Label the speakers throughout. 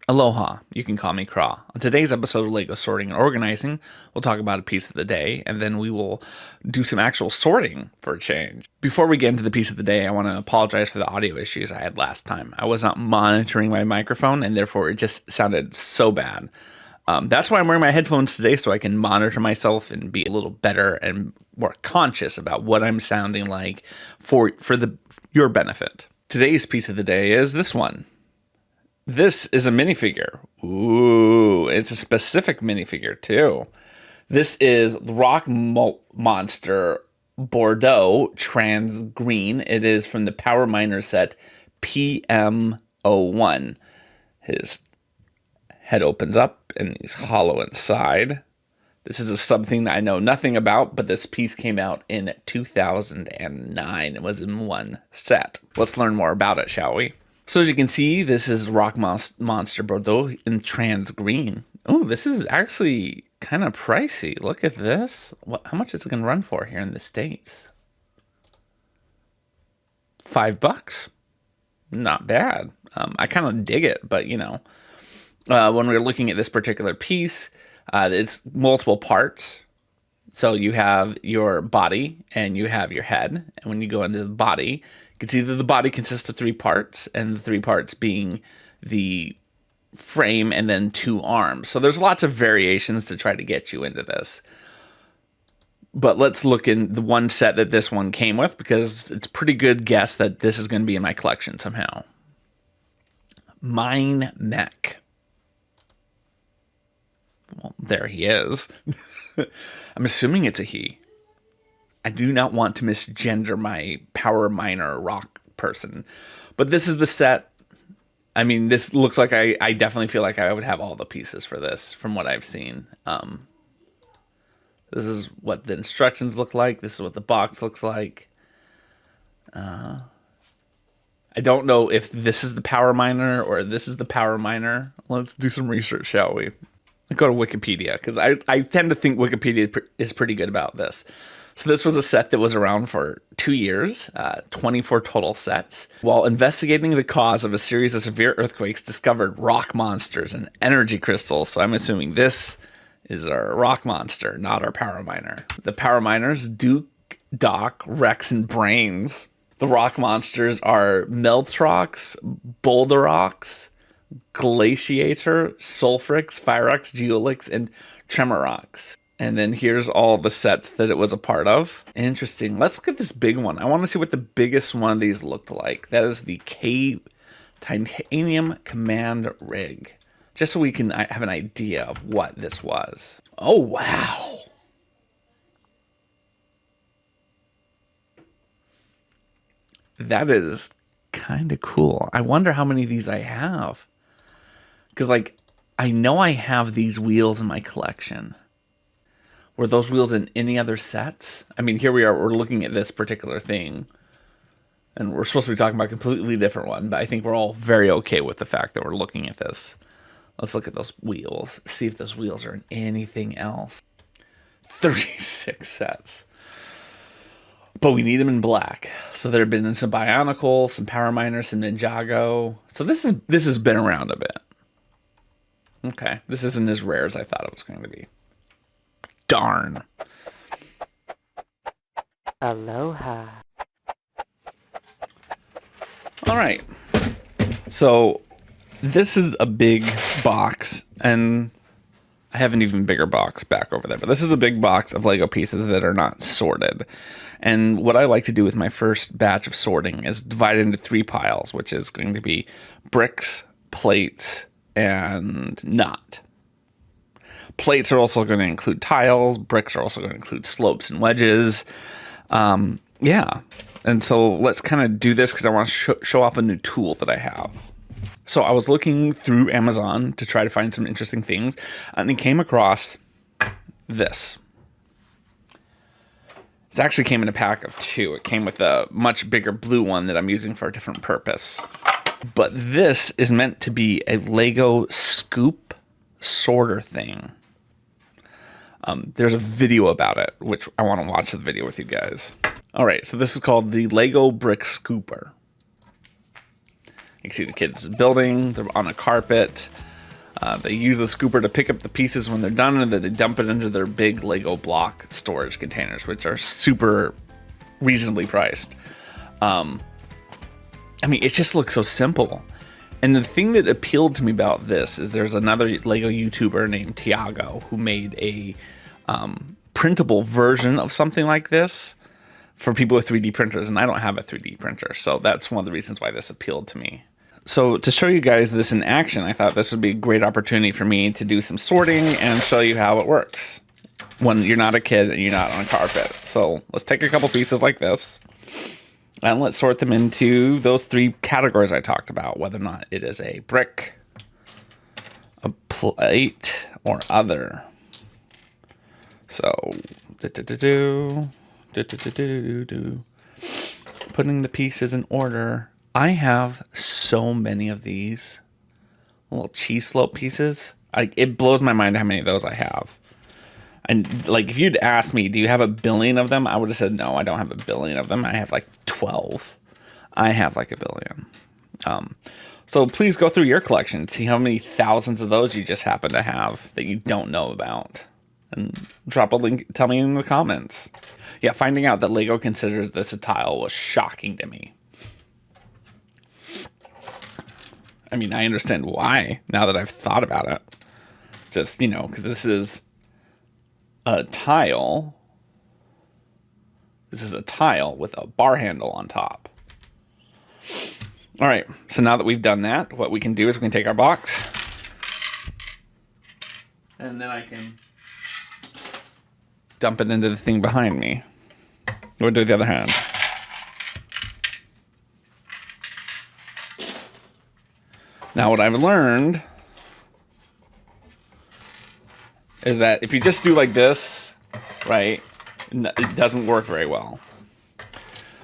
Speaker 1: Aloha, you can call me Craw. On today's episode of LEGO Sorting and Organizing, we'll talk about a piece of the day, and then we will do some actual sorting for a change. Before we get into the piece of the day, I want to apologize for the audio issues I had last time. I was not monitoring my microphone, and therefore it just sounded so bad. That's why I'm wearing my headphones today, so I can monitor myself and be a little better and more conscious about what I'm sounding like for your benefit. Today's piece of the day is this one. This is a minifigure. Ooh, it's a specific minifigure too. This is the Rock Monster Bordeaux Trans Green. It is from the Power Miner set PM01. His head opens up and he's hollow inside. This is something that I know nothing about, but this piece came out in 2009. It was in one set. Let's learn more about it, shall we? So as you can see, this is Rock Monster Bordeaux in Trans Green. Oh, this is actually kind of pricey. Look at this. How much is it going to run for here in the States? $5. Not bad. I kind of dig it, but you know, when we're looking at this particular piece, it's multiple parts. So you have your body and you have your head. And when you go into the body, you can see that the body consists of 3 parts, and the 3 parts being the frame and then 2 arms. So there's lots of variations to try to get you into this. But let's look in the one set that this one came with, because it's a pretty good guess that this is going to be in my collection somehow. Mine Mech. Well, there he is. I'm assuming it's a he. I do not want to misgender my power miner rock person. But this is the set. I mean, this looks like I definitely feel like I would have all the pieces for this from what I've seen. This is what the instructions look like. This is what the box looks like. I don't know if this is the power miner or this is the power miner. Let's do some research, shall we? Let's go to Wikipedia, because I tend to think Wikipedia is pretty good about this. So this was a set that was around for 2 years, 24 total sets. While investigating the cause of a series of severe earthquakes, discovered rock monsters and energy crystals. So I'm assuming this is our rock monster, not our power miner. The power miners, Duke, Doc, Rex, and Brains. The rock monsters are Meltrox, Boulderax, Glaciator, Sulfrix, Firex, Geolix, and Tremorox. And then here's all the sets that it was a part of. Interesting. Let's look at this big one. I want to see what the biggest one of these looked like. That is the K Titanium Command Rig. Just so we can have an idea of what this was. Oh, wow. That is kind of cool. I wonder how many of these I have. Because, like, I know I have these wheels in my collection. Were those wheels in any other sets? I mean, here we are, we're looking at this particular thing. And we're supposed to be talking about a completely different one. But I think we're all very okay with the fact that we're looking at this. Let's look at those wheels. See if those wheels are in anything else. 36 sets. But we need them in black. So there have been some Bionicle, some Power Miners, some Ninjago. So this has been around a bit. Okay, this isn't as rare as I thought it was going to be. Darn.
Speaker 2: Aloha.
Speaker 1: All right. So this is a big box, and I have an even bigger box back over there. But this is a big box of Lego pieces that are not sorted. And what I like to do with my first batch of sorting is divide it into 3 piles, which is going to be bricks, plates, and not. Plates are also going to include tiles. Bricks are also going to include slopes and wedges. Yeah. And so let's kind of do this because I want to show off a new tool that I have. So I was looking through Amazon to try to find some interesting things, and I came across this. This actually came in a pack of 2. It came with a much bigger blue one that I'm using for a different purpose. But this is meant to be a Lego scoop sorter thing. There's a video about it, which I want to watch the video with you guys. All right, so this is called the Lego Brick Scooper. You can see the kids building. They're on a carpet. They use the scooper to pick up the pieces when they're done, and then they dump it into their big Lego block storage containers, which are super reasonably priced. I mean, it just looks so simple. And the thing that appealed to me about this is there's another Lego YouTuber named Tiago who made a printable version of something like this for people with 3D printers, and I don't have a 3D printer, so that's one of the reasons why this appealed to me. So to show you guys this in action, I thought this would be a great opportunity for me to do some sorting and show you how it works when you're not a kid and you're not on a carpet. So let's take a couple pieces like this, and let's sort them into those 3 categories I talked about, whether or not it is a brick, a plate, or other. So, putting the pieces in order. I have so many of these little cheese slope pieces. It blows my mind how many of those I have. And like, if you'd asked me, do you have a billion of them? I would have said, no, I don't have a billion of them. I have like 12. I have like a billion. So please go through your collection, see how many thousands of those you just happen to have that you don't know about. And drop a link, tell me in the comments. Yeah, finding out that Lego considers this a tile was shocking to me. I mean, I understand why now that I've thought about it. Just, you know, because this is a tile. This is a tile with a bar handle on top. All right, so now that we've done that, what we can do is we can take our box, and then I can dump it into the thing behind me. We'll do the other hand. Now, what I've learned is that if you just do like this, right, it doesn't work very well.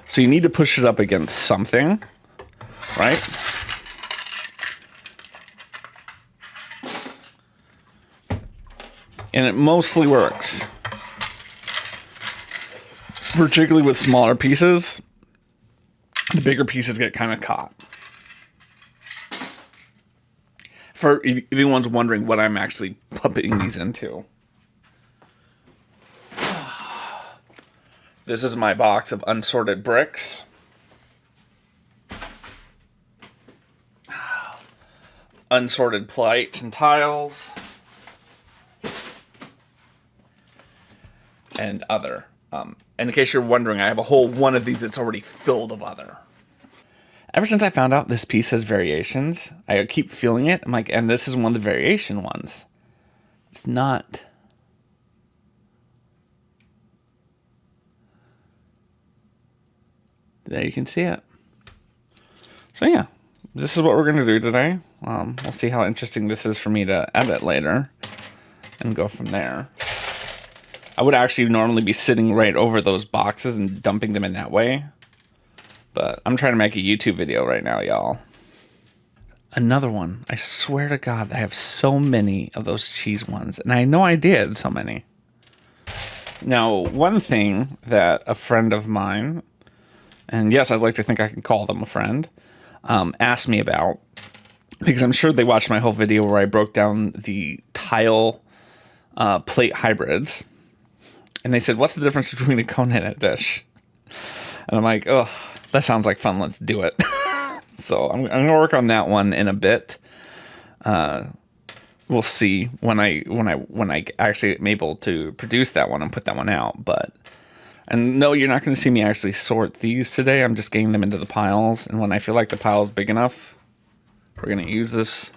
Speaker 1: So you need to push it up against something, right? And it mostly works. Particularly with smaller pieces. The bigger pieces get kind of caught. For anyone's wondering what I'm actually pumping these into. This is my box of unsorted bricks. Unsorted plates and tiles. And other. And in case you're wondering, I have a whole one of these that's already filled of other. Ever since I found out this piece has variations, I keep feeling it. I'm like, and this is one of the variation ones. It's not. There you can see it. So yeah, this is what we're going to do today. We'll see how interesting this is for me to edit later and go from there. I would actually normally be sitting right over those boxes and dumping them in that way. But I'm trying to make a YouTube video right now, y'all. Another one. I swear to God, I have so many of those cheese ones. And I had no idea I had so many. Now, one thing that a friend of mine, and yes, I'd like to think I can call them a friend, asked me about, because I'm sure they watched my whole video where I broke down the tile plate hybrids. And they said, what's the difference between a cone and a dish? And I'm like, oh, that sounds like fun. Let's do it. So I'm going to work on that one in a bit. We'll see when I actually am able to produce that one and put that one out. And no, you're not going to see me actually sort these today. I'm just getting them into the piles. And when I feel like the pile is big enough, we're going to use this.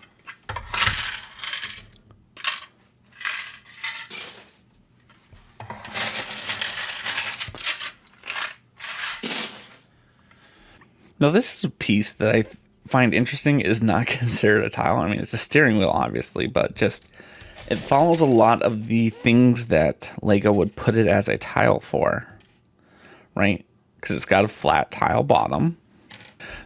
Speaker 1: Now, this is a piece that I find interesting. Is not considered a tile. I mean, it's a steering wheel, obviously, but just it follows a lot of the things that Lego would put it as a tile for, right? Because it's got a flat tile bottom.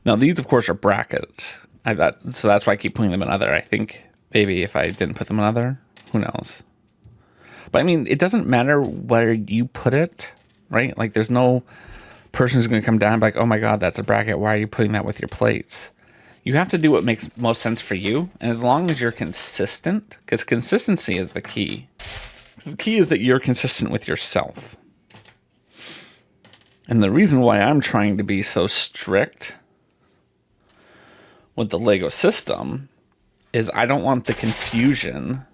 Speaker 1: Now, these, of course, are brackets. So that's why I keep putting them in other. I think maybe if I didn't put them in other, who knows? But I mean, it doesn't matter where you put it, right? Like, there's no person who's going to come down and be like, oh my God, that's a bracket. Why are you putting that with your plates? You have to do what makes most sense for you, and as long as you're consistent, because consistency is the key. The key is that you're consistent with yourself. And the reason why I'm trying to be so strict with the Lego system is I don't want the confusion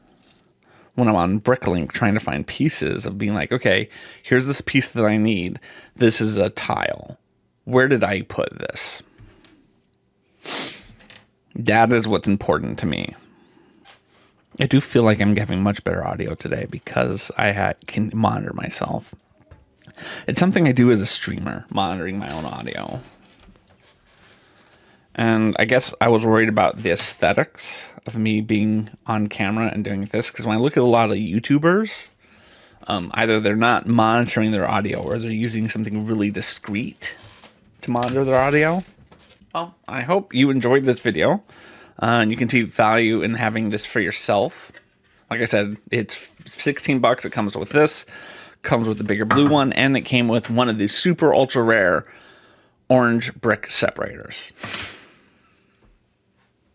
Speaker 1: when I'm on Bricklink trying to find pieces of being like, okay, here's this piece that I need. This is a tile. Where did I put this? That is what's important to me. I do feel like I'm having much better audio today because I can monitor myself. It's something I do as a streamer, monitoring my own audio. And I guess I was worried about the aesthetics of me being on camera and doing this, because when I look at a lot of YouTubers, either they're not monitoring their audio or they're using something really discreet to monitor their audio. Well, I hope you enjoyed this video, and you can see value in having this for yourself. Like I said, it's $16. It comes with this, comes with the bigger blue one, and it came with one of these super ultra rare orange brick separators.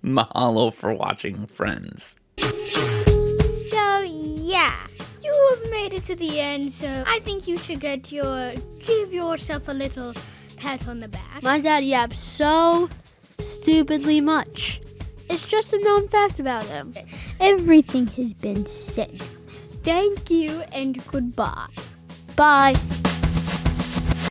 Speaker 1: Mahalo for watching, friends.
Speaker 3: So yeah, you have made it to the end, so I think you should give yourself a little pat on the back.
Speaker 4: My dad yaps so stupidly much. It's just a known fact about him.
Speaker 3: Everything has been said. Thank you and goodbye.
Speaker 4: Bye.